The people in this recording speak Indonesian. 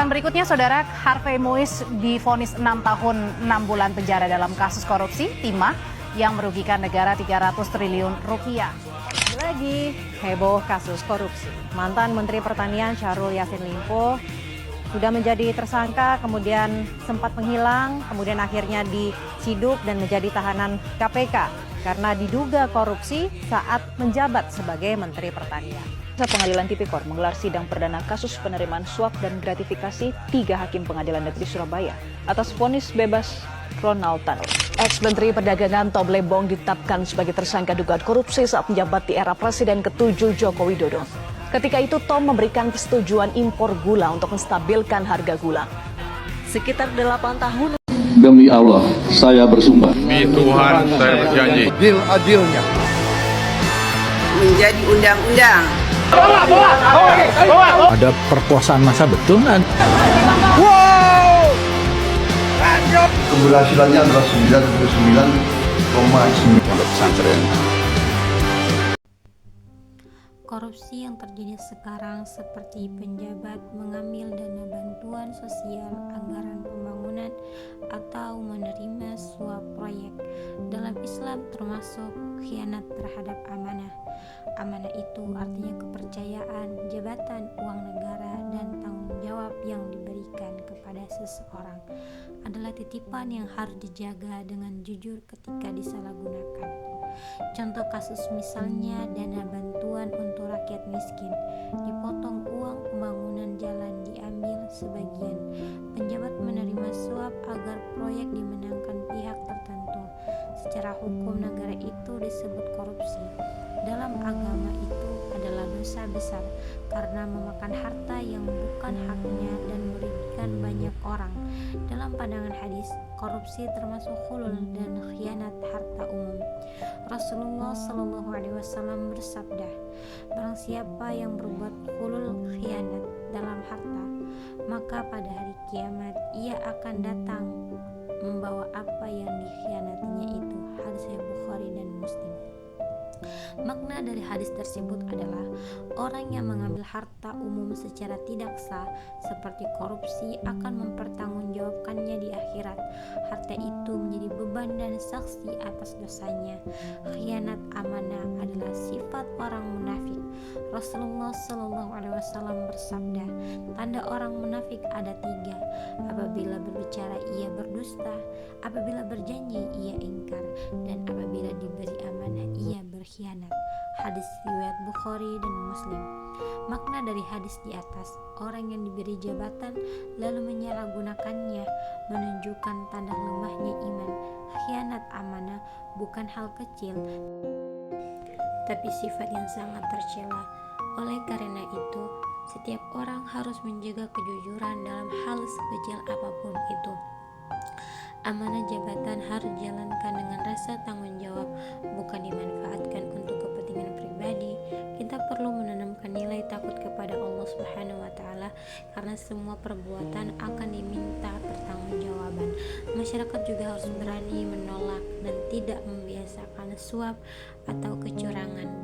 Dan berikutnya, Saudara, Harvey Moise divonis 6 tahun 6 bulan penjara dalam kasus korupsi timah yang merugikan negara 300 triliun rupiah. Lagi heboh kasus korupsi. Mantan Menteri Pertanian Syahrul Yassin Limpo sudah menjadi tersangka, kemudian sempat menghilang, kemudian akhirnya diciduk dan menjadi tahanan KPK karena diduga korupsi saat menjabat sebagai Menteri Pertanian. Pengadilan Tipikor menggelar sidang perdana kasus penerimaan suap dan gratifikasi 3 hakim Pengadilan Negeri Surabaya atas vonis bebas Ronald Tanur. Ex-Menteri Perdagangan Tom Lembong ditetapkan sebagai tersangka dugaan korupsi saat menjabat di era Presiden ke-7 Joko Widodo. Ketika itu Tom memberikan persetujuan impor gula untuk menstabilkan harga gula. Sekitar 8 tahun. Demi Allah, saya bersumpah. Demi Tuhan, saya berjanji. Adil-adilnya. Menjadi undang-undang. Ada perkosaan masa betul kan? Keberhasilannya adalah 99,9 pesantren. Korupsi yang terjadi sekarang seperti penjabat mengambil dana bantuan sosial, anggaran pembangunan, atau menerima suap proyek. Dalam Islam termasuk khianat terhadap amanah. Amanah itu artinya kepercayaan, jabatan, uang negara, dan tanggung jawab yang diberikan kepada seseorang adalah titipan yang harus dijaga dengan jujur ketika disalahgunakan. Contoh kasus misalnya dana bantuan untuk rakyat miskin, dipotong uang pembangunan jalan diambil sebagian. Penjabat menerima suap agar proyek dimenangkan pihak tertentu. Secara hukum negara itu disebut korupsi. Dalam agama itu adalah dosa besar karena memakan harta yang bukan haknya dan merugikan banyak orang. Dalam pandangan hadis, korupsi termasuk khulul dan khianat harta umum. Rasulullah SAW bersabda, barang siapa yang berbuat khulul khianat dalam harta, maka pada hari kiamat ia akan datang membawa apa yang dikhianatinya itu. Hadis Bukhari dan Muslim. Makna dari hadis tersebut adalah orang yang mengambil harta umum secara tidak sah seperti korupsi akan mempertanggungjawabkannya di akhirat. Harta itu menjadi beban dan saksi atas dosanya. Khianat amanah adalah sifat orang munafik. Rasulullah SAW bersabda, tanda orang munafik ada 3. Apabila berbicara ia berdusta, apabila berjanji ia ingkar, dan apabila diberi amanah ia berkhianat. Hadis riwayat Bukhari dan Muslim. Makna dari hadis di atas, orang yang diberi jabatan lalu menyalahgunakannya menunjukkan tanda lemahnya iman. Khianat amanah bukan hal kecil, tapi sifat yang sangat tercela. Oleh karena itu, setiap orang harus menjaga kejujuran dalam hal sekecil apapun itu. Amanah jabatan harus dijalankan dengan rasa tanggung jawab, bukan dimanfaatkan untuk kepentingan pribadi. Kita perlu menanamkan nilai takut kepada Allah Subhanahu wa taala karena semua perbuatan akan diminta pertanggungjawaban. Masyarakat juga harus berani menolak dan tidak membiasakan suap atau kecurangan